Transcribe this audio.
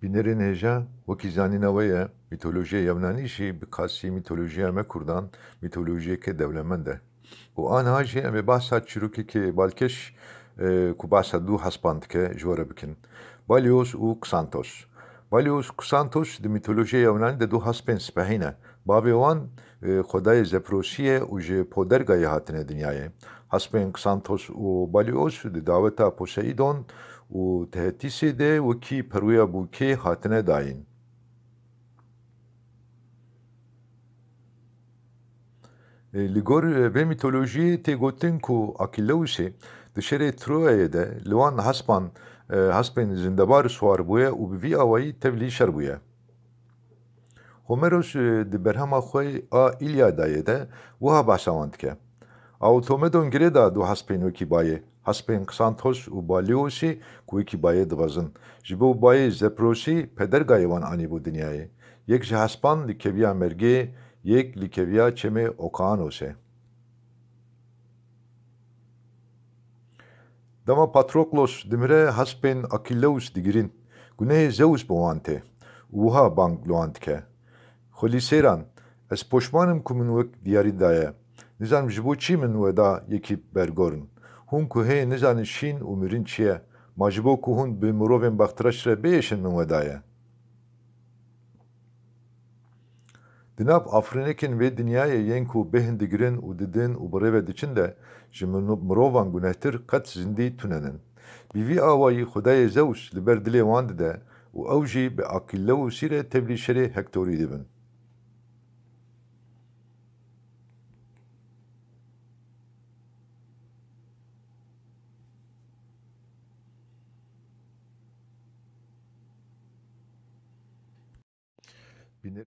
Binêrên hêja wekî zanîna we ye, mîtolojiya Yevnanî jî bi qasî mîtolojiya me Kurdan mîtolojiyeke dewlemend e. û aniha jî em ê behsa çîrokekî balkêş ku behsa dû hespan dike ji we re bikin. Balios û Xanthos. Balios û Xanthos di mîtolojiya Yevnanî de dû hespên spehî ne. Bavê wan xwedayê Zeprosî ye û ji Podergayê hatine dinyayê. Hespên Xanthos û Balios di daweta Poseidon û Thetisê de wekî perwêya bûkê hatine dayîn. Li gor vê mîtolojiyê tê gotin ku Akîleusê di şerê Troyayê de li wan hespên zindebar swar bûye û bi vî awayî tevlî şer bûye. Homeros di berhema xwe a İlyadayê de wiha behsa wan dike. Automedon girê da du hespên wekî bayê, hespên Xanthos û Baliosê ku wekî bayê dibezin. Ji bo bayê Zeprosî pedergayê wan anîbû dinyayê. Yek ji hespan li keviya Mergê, yek li keviya çemê Okanosê. Dema Patroklos dimire hespên Akîleus digirin. Gunehê Zeus bi wan tê û wiha bang li wan dike. Xwelîsêran, ez poşman im ku min wek diyarî daye. Nizanim ji bo çi min we da yekî bergorin. Hûn ku hê nizanin şîn û mirin çi ye. Ma ji bo ku hûn bi mirovên bextiraş re bêşin min we daye. Di nav afrînekên vê dinyayê yên ku bêhin digirin û didin û bi rêve diçin de ji mirovan gunehtir qet zindî tunenin. Bi vî awayî Xwedayê Zeus li ber dilê wan dide û ew jî bi Akîleusî re tevlî şerê Hektorî dibin. Binêr